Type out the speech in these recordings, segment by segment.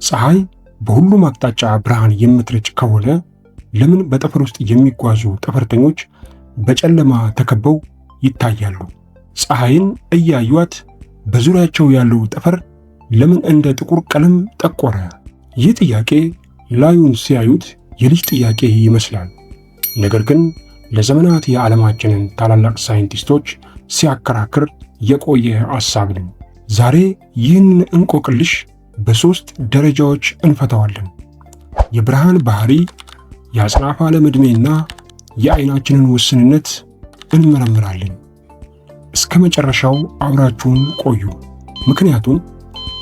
ፀሐይ በሁሉም አቅጣጫ ብርሃን የምትረጭ ከሆነ ለምን በጠፈር ውስጥ የሚጓዙ ጠፈርተኞች በጨለማ ተከበው ይታያሉ? ፀሐይን እያዩት በዙሪያቸው ያለው ጠፈር ለምን እንደ ጥቁር ቀለም ጠቆረ? ይህ ጥያቄ ላዩን ሲያዩት የልጅ ጥያቄ ይመስላል። ነገር ግን ለዘመናት የዓለማችንን ታላላቅ ሳይንቲስቶች ሲያከራክር የቆየ ሐሳብ ነው። ዛሬ ይህንን እንቆቅልሽ በሦስት ደረጃዎች እንፈታዋለን። የብርሃን ባህሪ፣ የአጽናፈ ዓለም ዕድሜና የዓይናችንን ውስንነት እንመረምራለን። እስከ መጨረሻው አብራችሁን ቆዩ። ምክንያቱም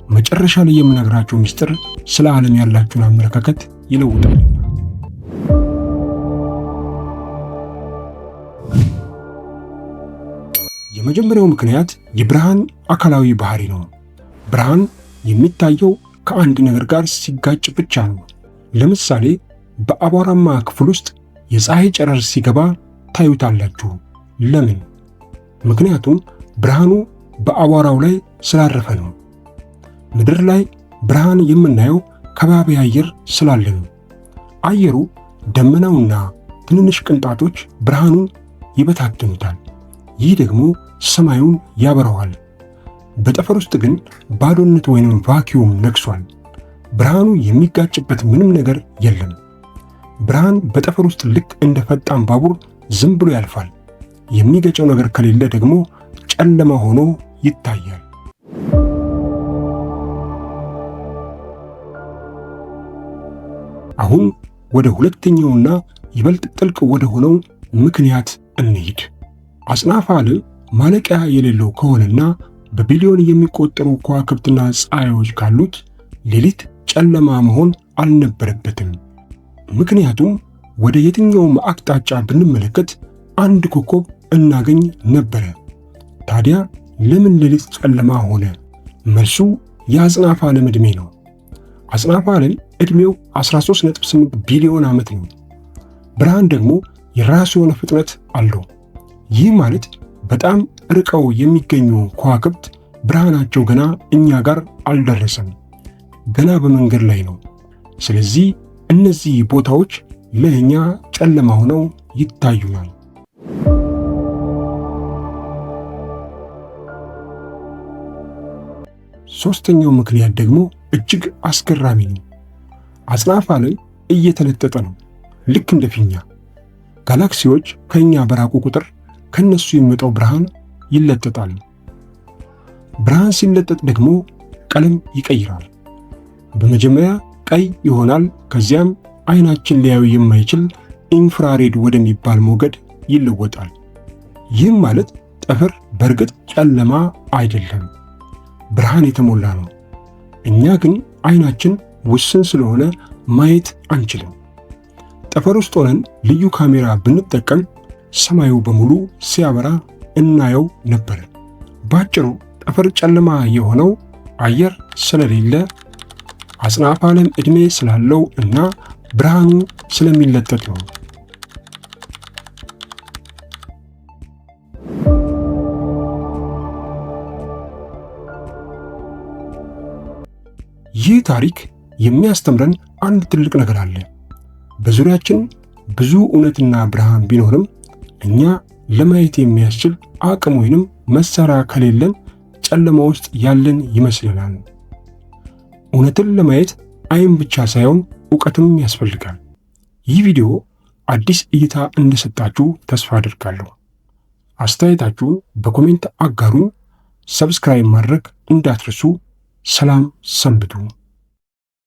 መጨረሻ ላይ የምነግራችሁ ምስጢር ስለ ዓለም ያላችሁን አመለካከት ይለውጣል። የመጀመሪያው ምክንያት የብርሃን አካላዊ ባህሪ ነው። ብርሃን የሚታየው ከአንድ ነገር ጋር ሲጋጭ ብቻ ነው። ለምሳሌ በአቧራማ ክፍል ውስጥ የፀሐይ ጨረር ሲገባ ታዩታላችሁ። ለምን? ምክንያቱም ብርሃኑ በአቧራው ላይ ስላረፈ ነው። ምድር ላይ ብርሃን የምናየው ከባቢ አየር ስላለ ነው። አየሩ፣ ደመናውና ትንንሽ ቅንጣቶች ብርሃኑን ይበታትኑታል። ይህ ደግሞ ሰማዩን ያበራዋል። በጠፈር ውስጥ ግን ባዶነት ወይንም ቫኪዩም ነግሷል። ብርሃኑ የሚጋጭበት ምንም ነገር የለም። ብርሃን በጠፈር ውስጥ ልክ እንደ ፈጣን ባቡር ዝም ብሎ ያልፋል። የሚገጨው ነገር ከሌለ ደግሞ ጨለማ ሆኖ ይታያል። አሁን ወደ ሁለተኛውና ይበልጥ ጥልቅ ወደ ሆነው ምክንያት እንሂድ። አጽናፈ ዓለም ማለቂያ የሌለው ከሆነና በቢሊዮን የሚቆጠሩ ከዋክብትና ፀሐዮች ካሉት ሌሊት ጨለማ መሆን አልነበረበትም። ምክንያቱም ወደ የትኛውም አቅጣጫ ብንመለከት አንድ ኮከብ እናገኝ ነበረ። ታዲያ ለምን ሌሊት ጨለማ ሆነ? መልሱ የአጽናፈ ዓለም ዕድሜ ነው። አጽናፈ ዓለም ዕድሜው 13.8 ቢሊዮን ዓመት ነው። ብርሃን ደግሞ የራሱ የሆነ ፍጥነት አለው። ይህ ማለት በጣም ርቀው የሚገኙ ከዋክብት ብርሃናቸው ገና እኛ ጋር አልደረሰም፣ ገና በመንገድ ላይ ነው። ስለዚህ እነዚህ ቦታዎች ለእኛ ጨለማ ሆነው ይታዩናል። ሦስተኛው ምክንያት ደግሞ እጅግ አስገራሚ ነው። አጽናፈ ዓለም እየተለጠጠ ነው፣ ልክ እንደ ፊኛ። ጋላክሲዎች ከእኛ በራቁ ቁጥር ከነሱ የሚመጣው ብርሃን ይለጠጣል። ብርሃን ሲለጠጥ ደግሞ ቀለም ይቀይራል። በመጀመሪያ ቀይ ይሆናል። ከዚያም አይናችን ሊያዩ የማይችል ኢንፍራሬድ ወደሚባል ሞገድ ይለወጣል። ይህም ማለት ጠፈር በእርግጥ ጨለማ አይደለም፣ ብርሃን የተሞላ ነው። እኛ ግን አይናችን ውስን ስለሆነ ማየት አንችልም። ጠፈር ውስጥ ሆነን ልዩ ካሜራ ብንጠቀም ሰማዩ በሙሉ ሲያበራ እናየው ነበር። ባጭሩ ጠፈር ጨለማ የሆነው አየር ስለሌለ፣ አጽናፈ ዓለም ዕድሜ ስላለው እና ብርሃኑ ስለሚለጠጥ ነው። ይህ ታሪክ የሚያስተምረን አንድ ትልቅ ነገር አለ። በዙሪያችን ብዙ እውነትና ብርሃን ቢኖርም እኛ ለማየት የሚያስችል አቅም ወይንም መሳሪያ ከሌለን ጨለማ ውስጥ ያለን ይመስለናል። እውነትን ለማየት አይን ብቻ ሳይሆን ዕውቀትም ያስፈልጋል። ይህ ቪዲዮ አዲስ እይታ እንደሰጣችሁ ተስፋ አድርጋለሁ። አስተያየታችሁን በኮሜንት አጋሩን። ሰብስክራይብ ማድረግ እንዳትረሱ። ሰላም ሰንብቱ።